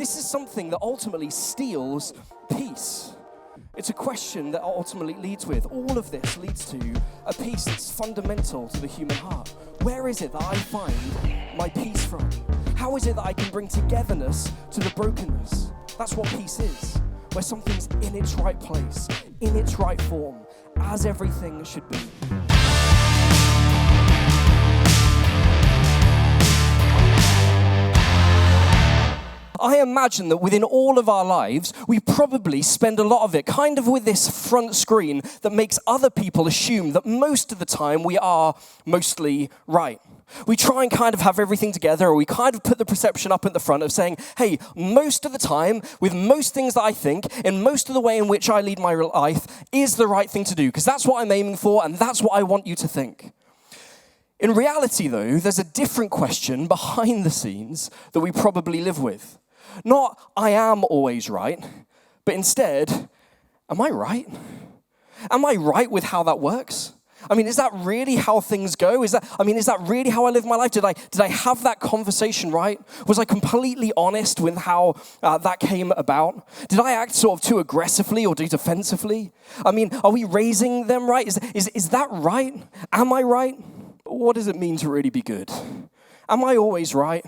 This is something that ultimately steals peace. It's a question that ultimately leads with, all of this leads to a peace that's fundamental to the human heart. Where is it that I find my peace from? How is it that I can bring togetherness to the brokenness? That's what peace is, where something's in its right place, in its right form, as everything should be. I imagine that within all of our lives, we probably spend a lot of it kind of with this front screen that makes other people assume that most of the time we are mostly right. We try and kind of have everything together, or we kind of put the perception up at the front of saying, hey, most of the time, with most things that I think, in most of the way in which I lead my life, is the right thing to do, because that's what I'm aiming for, and that's what I want you to think. In reality, though, there's a different question behind the scenes that we probably live with. Not, I am always right, but instead, am I right? Am I right with how that works? I mean, is that really how things go? Is that really how I live my life? Did I have that conversation right? Was I completely honest with how that came about? Did I act sort of too aggressively or too defensively? I mean, are we raising them right? Is that right? Am I right? What does it mean to really be good? Am I always right?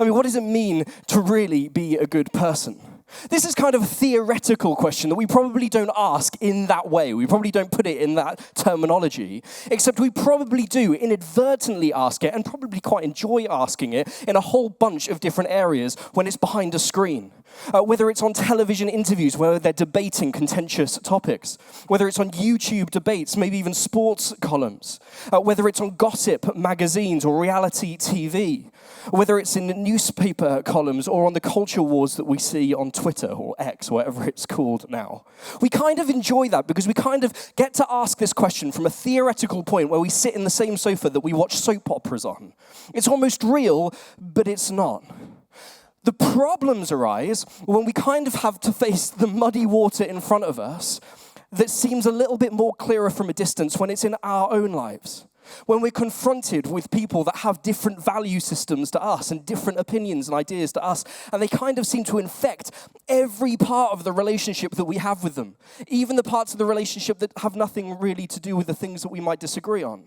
I mean, what does it mean to really be a good person? This is kind of a theoretical question that we probably don't ask in that way. We probably don't put it in that terminology, except we probably do inadvertently ask it and probably quite enjoy asking it in a whole bunch of different areas when it's behind a screen. Whether it's on television interviews where they're debating contentious topics, whether it's on YouTube debates, maybe even sports columns, whether it's on gossip magazines or reality TV, whether it's in newspaper columns or on the culture wars that we see on Twitter or X, whatever it's called now. We kind of enjoy that because we kind of get to ask this question from a theoretical point where we sit in the same sofa that we watch soap operas on. It's almost real, but it's not. The problems arise when we kind of have to face the muddy water in front of us that seems a little bit more clearer from a distance when it's in our own lives. When we're confronted with people that have different value systems to us and different opinions and ideas to us, and they kind of seem to infect every part of the relationship that we have with them, even the parts of the relationship that have nothing really to do with the things that we might disagree on.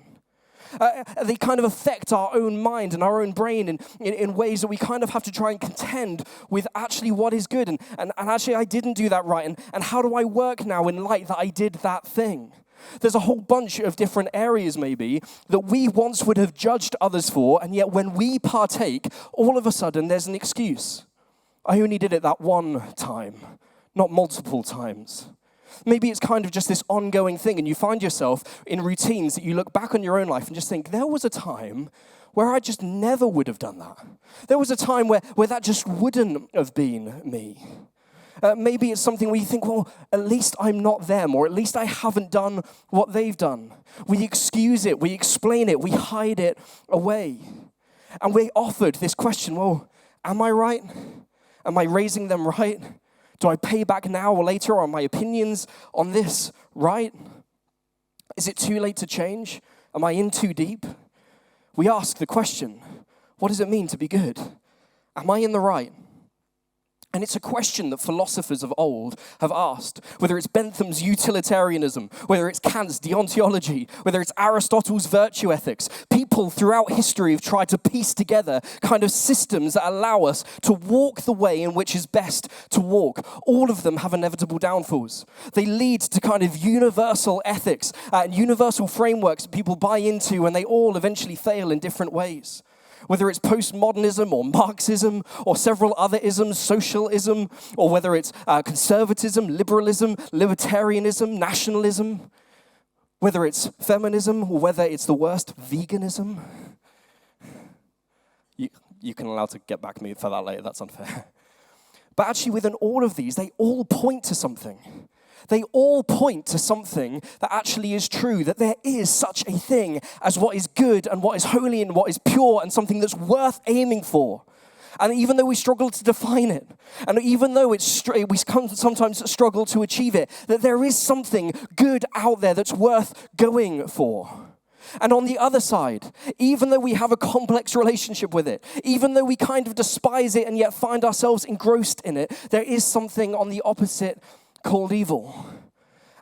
They kind of affect our own mind and our own brain in ways that we kind of have to try and contend with actually what is good. And actually, I didn't do that right. And how do I work now in light that I did that thing? There's a whole bunch of different areas maybe that we once would have judged others for, and yet when we partake, all of a sudden there's an excuse. I only did it that one time, not multiple times. Maybe it's kind of just this ongoing thing, and you find yourself in routines that you look back on your own life and just think, there was a time where I just never would have done that. There was a time where that just wouldn't have been me. Maybe it's something where you think, well, at least I'm not them, or at least I haven't done what they've done. We excuse it, we explain it, we hide it away. And we're offered this question, well, am I right? Am I raising them right? Do I pay back now or later? Are my opinions on this right? Is it too late to change? Am I in too deep? We ask the question, what does it mean to be good? Am I in the right? And it's a question that philosophers of old have asked, whether it's Bentham's utilitarianism, whether it's Kant's deontology, whether it's Aristotle's virtue ethics. People throughout history have tried to piece together kind of systems that allow us to walk the way in which is best to walk. All of them have inevitable downfalls. They lead to kind of universal ethics and universal frameworks that people buy into, and they all eventually fail in different ways. Whether it's postmodernism or Marxism or several other isms, socialism, or whether it's conservatism, liberalism, libertarianism, nationalism, whether it's feminism or whether it's the worst, veganism. You can allow to get back at me for that later, that's unfair. But actually within all of these, they all point to something. They all point to something that actually is true, that there is such a thing as what is good and what is holy and what is pure and something that's worth aiming for. And even though we struggle to define it, and even though we sometimes struggle to achieve it, that there is something good out there that's worth going for. And on the other side, even though we have a complex relationship with it, even though we kind of despise it and yet find ourselves engrossed in it, there is something on the opposite called evil.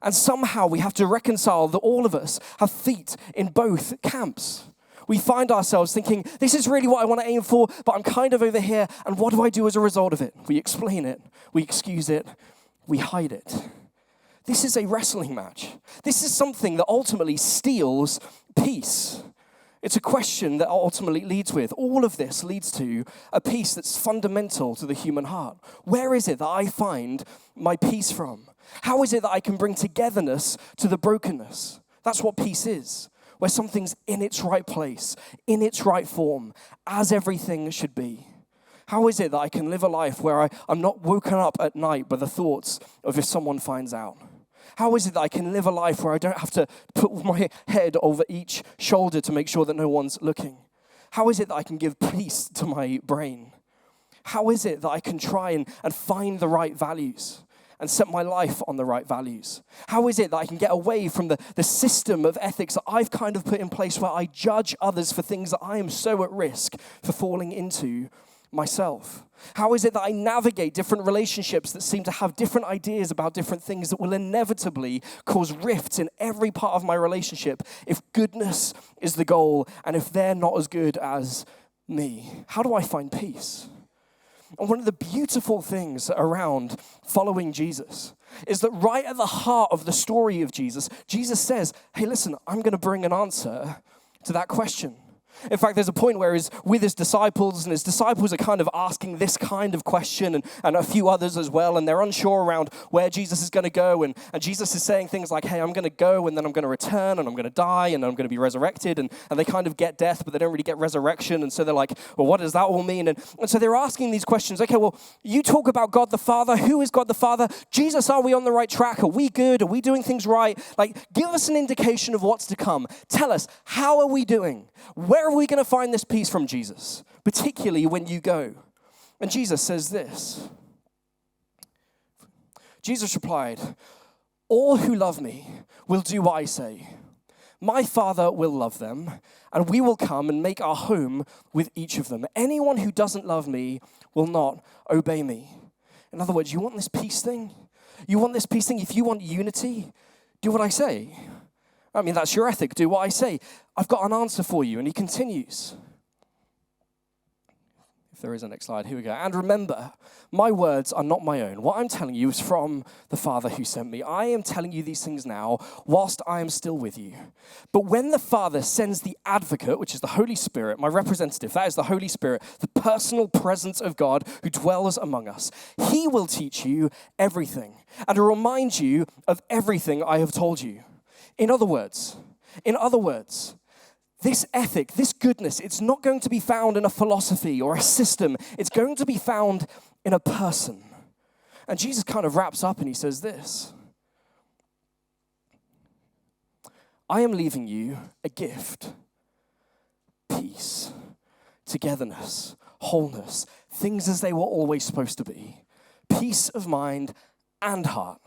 And somehow we have to reconcile that all of us have feet in both camps. We find ourselves thinking, this is really what I want to aim for, but I'm kind of over here, and what do I do as a result of it? We explain it, we excuse it, we hide it. This is a wrestling match. This is something that ultimately steals peace. It's a question that ultimately leads with. All of this leads to a peace that's fundamental to the human heart. Where is it that I find my peace from? How is it that I can bring togetherness to the brokenness? That's what peace is. Where something's in its right place, in its right form, as everything should be. How is it that I can live a life where I'm not woken up at night by the thoughts of if someone finds out? How is it that I can live a life where I don't have to put my head over each shoulder to make sure that no one's looking? How is it that I can give peace to my brain? How is it that I can try and find the right values and set my life on the right values? How is it that I can get away from the system of ethics that I've kind of put in place where I judge others for things that I am so at risk for falling into myself? How is it that I navigate different relationships that seem to have different ideas about different things that will inevitably cause rifts in every part of my relationship if goodness is the goal and if they're not as good as me? How do I find peace? And one of the beautiful things around following Jesus is that right at the heart of the story of Jesus, Jesus says, hey, listen, I'm going to bring an answer to that question. In fact, there's a point where he's with his disciples, and his disciples are kind of asking this kind of question, and a few others as well, and they're unsure around where Jesus is going to go, and Jesus is saying things like, hey, I'm going to go, and then I'm going to return, and I'm going to die, and I'm going to be resurrected, and they kind of get death, but they don't really get resurrection, and so they're like, well, what does that all mean? And so they're asking these questions. Okay, well, you talk about God the Father. Who is God the Father? Jesus, are we on the right track? Are we good? Are we doing things right? Like, give us an indication of what's to come. Tell us, how are we doing? Where are we going to find this peace from, Jesus? Particularly when you go. And Jesus says this. Jesus replied, all who love me will do what I say. My Father will love them, and we will come and make our home with each of them. Anyone who doesn't love me will not obey me. In other words, you want this peace thing? You want this peace thing? If you want unity, do what I say. I mean, that's your ethic. Do what I say. I've got an answer for you. And he continues. If there is a next slide, here we go. And remember, my words are not my own. What I'm telling you is from the Father who sent me. I am telling you these things now whilst I am still with you. But when the Father sends the advocate, which is the Holy Spirit, my representative, that is the Holy Spirit, the personal presence of God who dwells among us, he will teach you everything and remind you of everything I have told you. In other words, this ethic, this goodness, it's not going to be found in a philosophy or a system. It's going to be found in a person. And Jesus kind of wraps up and he says this. I am leaving you a gift, peace, togetherness, wholeness, things as they were always supposed to be, peace of mind and heart.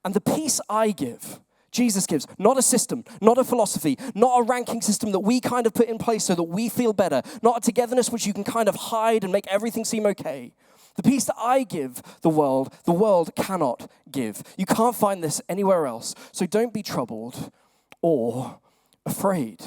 And the peace I give, Jesus gives, not a system, not a philosophy, not a ranking system that we kind of put in place so that we feel better, not a togetherness which you can kind of hide and make everything seem okay. The peace that I give the world cannot give. You can't find this anywhere else. So don't be troubled or afraid.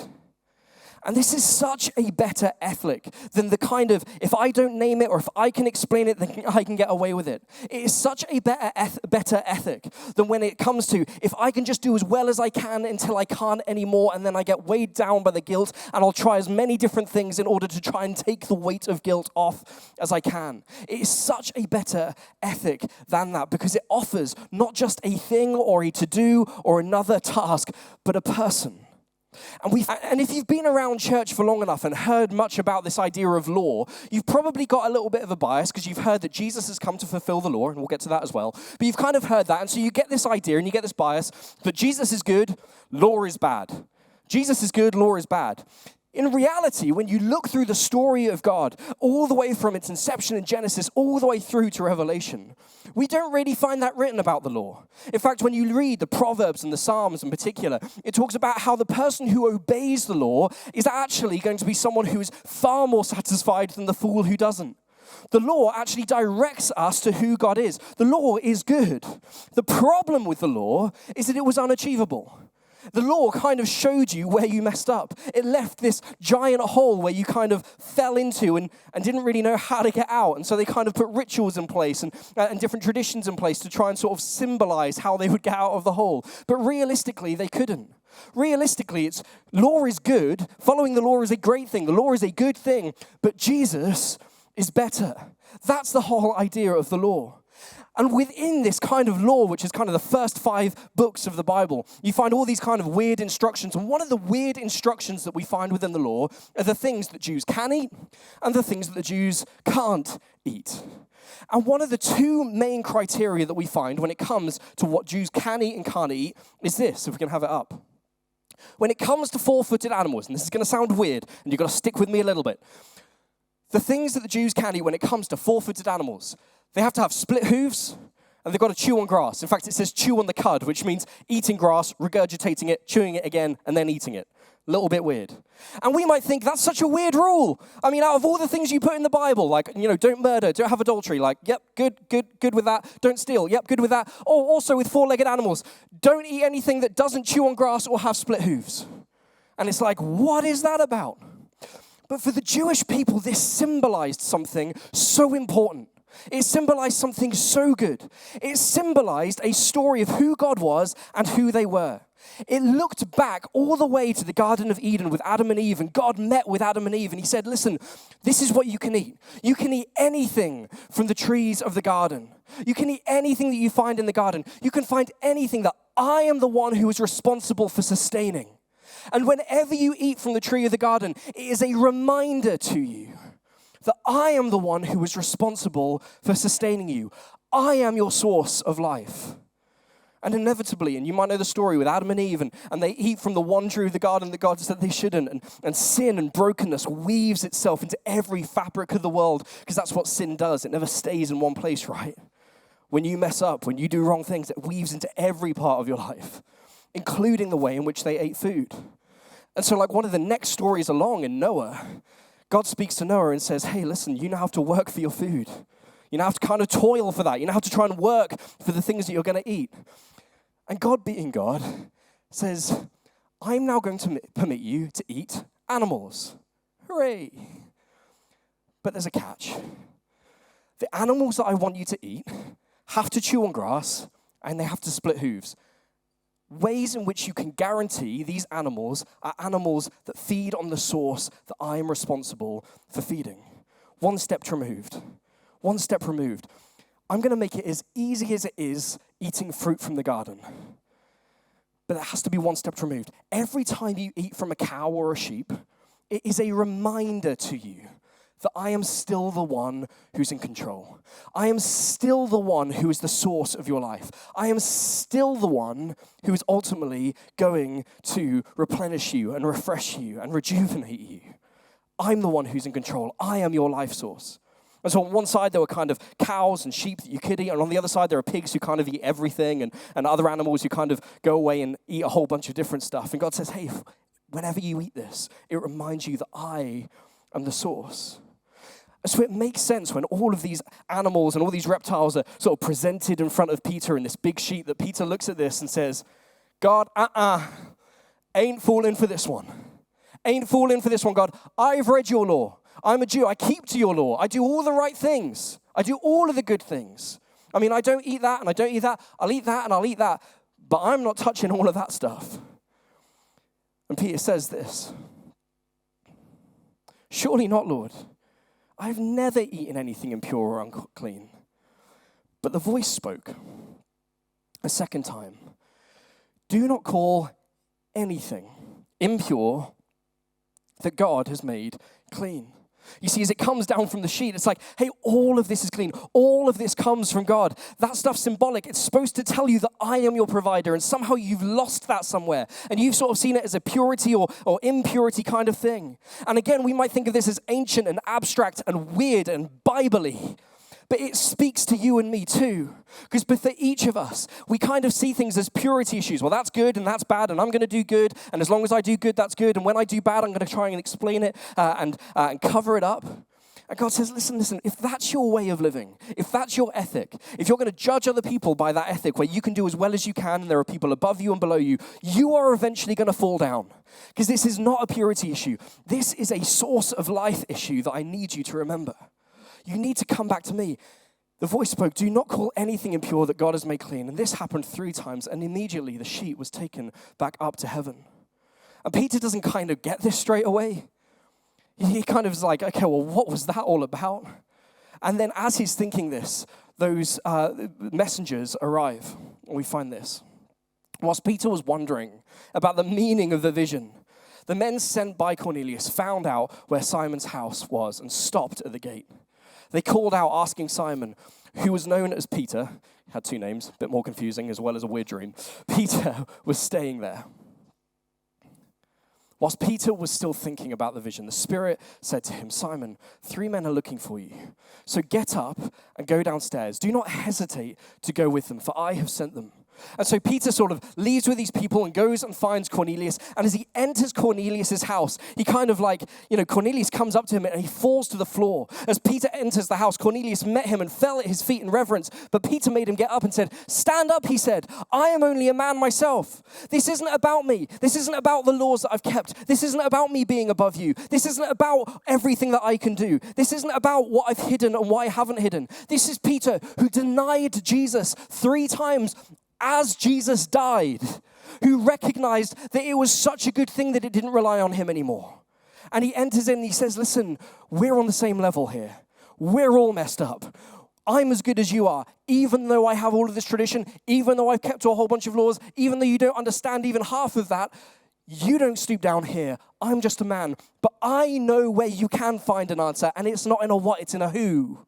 And this is such a better ethic than the kind of, if I don't name it or if I can explain it, then I can get away with it. It is such a better ethic than when it comes to, if I can just do as well as I can until I can't anymore, and then I get weighed down by the guilt, and I'll try as many different things in order to try and take the weight of guilt off as I can. It is such a better ethic than that because it offers not just a thing or a to-do or another task, but a person. And if you've been around church for long enough and heard much about this idea of law, you've probably got a little bit of a bias because you've heard that Jesus has come to fulfill the law, and we'll get to that as well. But you've kind of heard that, and so you get this idea and you get this bias that Jesus is good, law is bad. Jesus is good, law is bad. In reality, when you look through the story of God, all the way from its inception in Genesis, all the way through to Revelation, we don't really find that written about the law. In fact, when you read the Proverbs and the Psalms in particular, it talks about how the person who obeys the law is actually going to be someone who is far more satisfied than the fool who doesn't. The law actually directs us to who God is. The law is good. The problem with the law is that it was unachievable. The law kind of showed you where you messed up. It left this giant hole where you kind of fell into and didn't really know how to get out. And so they kind of put rituals in place and different traditions in place to try and sort of symbolize how they would get out of the hole. But realistically, they couldn't. Realistically, law is good. Following the law is a great thing. The law is a good thing. But Jesus is better. That's the whole idea of the law. And within this kind of law, which is kind of the first 5 books of the Bible, you find all these kind of weird instructions. And one of the weird instructions that we find within the law are the things that Jews can eat and the things that the Jews can't eat. And one of the 2 main criteria that we find when it comes to what Jews can eat and can't eat is this, if we can have it up. When it comes to 4-footed animals, and this is going to sound weird, and you've got to stick with me a little bit, the things that the Jews can eat when it comes to 4-footed animals, they have to have split hooves, and they've got to chew on grass. In fact, it says chew on the cud, which means eating grass, regurgitating it, chewing it again, and then eating it. A little bit weird. And we might think that's such a weird rule. I mean, out of all the things you put in the Bible, like, don't murder, don't have adultery, like, yep, good with that. Don't steal, yep, good with that. Oh, also with 4-legged animals, don't eat anything that doesn't chew on grass or have split hooves. And it's like, what is that about? But for the Jewish people, this symbolized something so important. It symbolized something so good. It symbolized a story of who God was and who they were. It looked back all the way to the Garden of Eden with Adam and Eve, and God met with Adam and Eve, and he said, listen, this is what you can eat. You can eat anything from the trees of the garden. You can eat anything that you find in the garden. You can find anything that I am the one who is responsible for sustaining. And whenever you eat from the tree of the garden, it is a reminder to you that I am the one who is responsible for sustaining you. I am your source of life. And inevitably, and you might know the story with Adam and Eve, and they eat from the one tree of the garden that God said they shouldn't, and sin and brokenness weaves itself into every fabric of the world, because that's what sin does. It never stays in one place, right? When you mess up, when you do wrong things, it weaves into every part of your life, including the way in which they ate food. And so like one of the next stories along in Noah, God speaks to Noah and says, hey, listen, you now have to work for your food. You now have to kind of toil for that. You now have to try and work for the things that you're going to eat. And God, being God, says, I'm now going to permit you to eat animals. Hooray. But there's a catch. The animals that I want you to eat have to chew on grass and they have to split hooves. Ways in which you can guarantee these animals are animals that feed on the source that I am responsible for feeding. One step removed. One step removed. I'm going to make it as easy as it is eating fruit from the garden. But it has to be one step removed. Every time you eat from a cow or a sheep, it is a reminder to you that I am still the one who's in control. I am still the one who is the source of your life. I am still the one who is ultimately going to replenish you and refresh you and rejuvenate you. I'm the one who's in control. I am your life source. And so on one side, there were kind of cows and sheep that you could eat, and on the other side, there are pigs who kind of eat everything, and other animals who kind of go away and eat a whole bunch of different stuff. And God says, hey, whenever you eat this, it reminds you that I am the source. So it makes sense when all of these animals and all these reptiles are sort of presented in front of Peter in this big sheet, that Peter looks at this and says, God, ain't falling for this one. Ain't falling for this one, God. I've read your law. I'm a Jew. I keep to your law. I do all the right things. I do all of the good things. I mean, I don't eat that and I don't eat that. I'll eat that and I'll eat that. But I'm not touching all of that stuff. And Peter says this, surely not, Lord. I've never eaten anything impure or unclean. But the voice spoke a second time. Do not call anything impure that God has made clean. You see, as it comes down from the sheet, it's like, hey, all of this is clean. All of this comes from God. That stuff's symbolic. It's supposed to tell you that I am your provider, and somehow you've lost that somewhere, and you've sort of seen it as a purity or impurity kind of thing. And again, we might think of this as ancient and abstract and weird and Bible-y, but it speaks to you and me too. Because for each of us, we kind of see things as purity issues. Well, that's good and that's bad, and I'm going to do good, and as long as I do good, that's good, and when I do bad, I'm going to try and explain it and cover it up. And God says, listen, if that's your way of living, if that's your ethic, if you're going to judge other people by that ethic where you can do as well as you can and there are people above you and below you, you are eventually going to fall down. Because this is not a purity issue. This is a source of life issue that I need you to remember. You need to come back to me. The voice spoke, do not call anything impure that God has made clean. And this happened 3 times, and immediately the sheet was taken back up to heaven. And Peter doesn't kind of get this straight away. He kind of is like, okay, well, what was that all about? And then as he's thinking this, those messengers arrive. And we find this. Whilst Peter was wondering about the meaning of the vision, the men sent by Cornelius found out where Simon's house was and stopped at the gate. They called out asking Simon, who was known as Peter, had 2 names, a bit more confusing as well as a weird dream. Peter was staying there. Whilst Peter was still thinking about the vision, the Spirit said to him, Simon, 3 men are looking for you. So get up and go downstairs. Do not hesitate to go with them, for I have sent them. And so Peter sort of leaves with these people and goes and finds Cornelius. And as he enters Cornelius' house, he kind of like, Cornelius comes up to him and he falls to the floor. As Peter enters the house, Cornelius met him and fell at his feet in reverence. But Peter made him get up and said, stand up, he said. I am only a man myself. This isn't about me. This isn't about the laws that I've kept. This isn't about me being above you. This isn't about everything that I can do. This isn't about what I've hidden and what I haven't hidden. This is Peter who denied Jesus 3 times as Jesus died, who recognized that it was such a good thing that it didn't rely on him anymore. And he enters in and he says, listen, we're on the same level here. We're all messed up. I'm as good as you are, even though I have all of this tradition, even though I've kept to a whole bunch of laws, even though you don't understand even half of that, you don't stoop down here. I'm just a man. But I know where you can find an answer, and it's not in a what, it's in a who.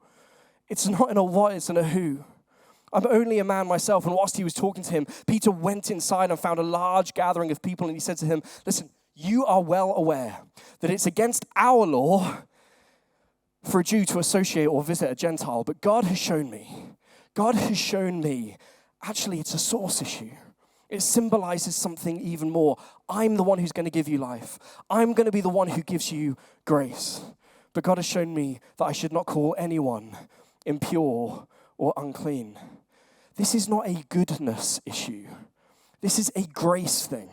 It's not in a what, it's in a who. I'm only a man myself. And whilst he was talking to him, Peter went inside and found a large gathering of people. And he said to him, listen, you are well aware that it's against our law for a Jew to associate or visit a Gentile. But God has shown me, actually it's a source issue. It symbolizes something even more. I'm the one who's going to give you life. I'm going to be the one who gives you grace. But God has shown me that I should not call anyone impure or unclean. This is not a goodness issue. This is a grace thing.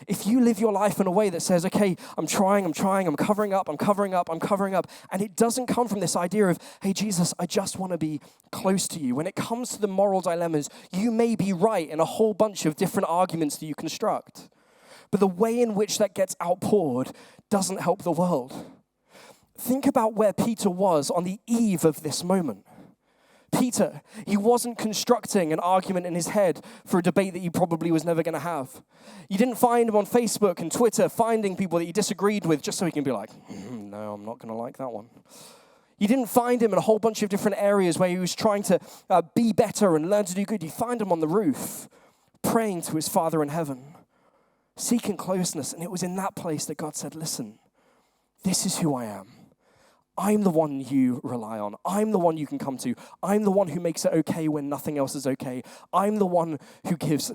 If you live your life in a way that says, okay, I'm trying, I'm covering up, and it doesn't come from this idea of, hey, Jesus, I just want to be close to you. When it comes to the moral dilemmas, you may be right in a whole bunch of different arguments that you construct. But the way in which that gets outpoured doesn't help the world. Think about where Peter was on the eve of this moment. Peter, he wasn't constructing an argument in his head for a debate that he probably was never going to have. You didn't find him on Facebook and Twitter finding people that he disagreed with just so he can be like, no, I'm not going to like that one. You didn't find him in a whole bunch of different areas where he was trying to be better and learn to do good. You find him on the roof, praying to his Father in heaven, seeking closeness. And it was in that place that God said, listen, this is who I am. I'm the one you rely on. I'm the one you can come to. I'm the one who makes it okay when nothing else is okay. I'm the one who gives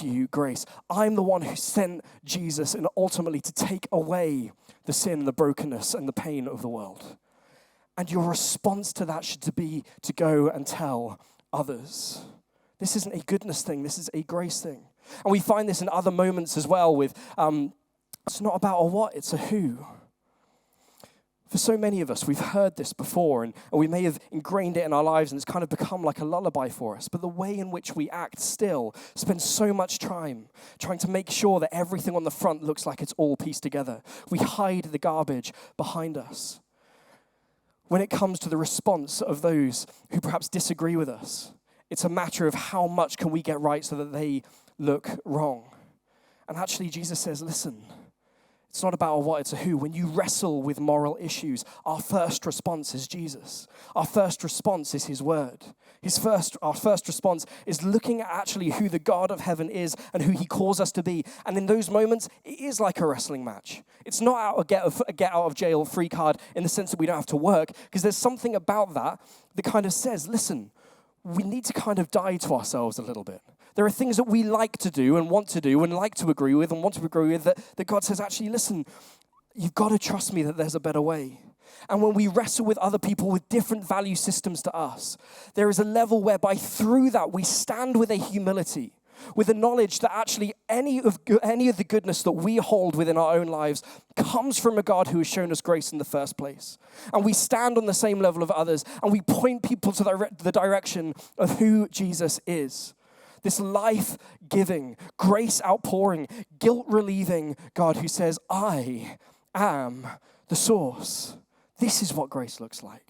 you grace. I'm the one who sent Jesus and ultimately to take away the sin, the brokenness, and the pain of the world. And your response to that should be to go and tell others. This isn't a goodness thing. This is a grace thing. And we find this in other moments as well with, it's not about a what, it's a who. For so many of us, we've heard this before, and we may have ingrained it in our lives, and it's kind of become like a lullaby for us. But the way in which we act still spends so much time trying to make sure that everything on the front looks like it's all pieced together. We hide the garbage behind us. When it comes to the response of those who perhaps disagree with us, it's a matter of how much can we get right so that they look wrong. And actually, Jesus says, listen, It's not about a what, it's a who. When you wrestle with moral issues, our first response is Jesus. Our first response is his word. Our first response is looking at actually who the God of heaven is and who he calls us to be. And in those moments, it is like a wrestling match. It's not a get out of jail free card in the sense that we don't have to work, because there's something about that kind of says, listen, we need to kind of die to ourselves a little bit. There are things that we like to do and want to do and like to agree with and want to agree with that God says, actually, listen, you've got to trust me that there's a better way. And when we wrestle with other people with different value systems to us, there is a level whereby through that we stand with a humility, with the knowledge that actually any of the goodness that we hold within our own lives comes from a God who has shown us grace in the first place. And we stand on the same level of others, and we point people to the direction of who Jesus is. This life-giving, grace-outpouring, guilt-relieving God who says, I am the source. This is what grace looks like.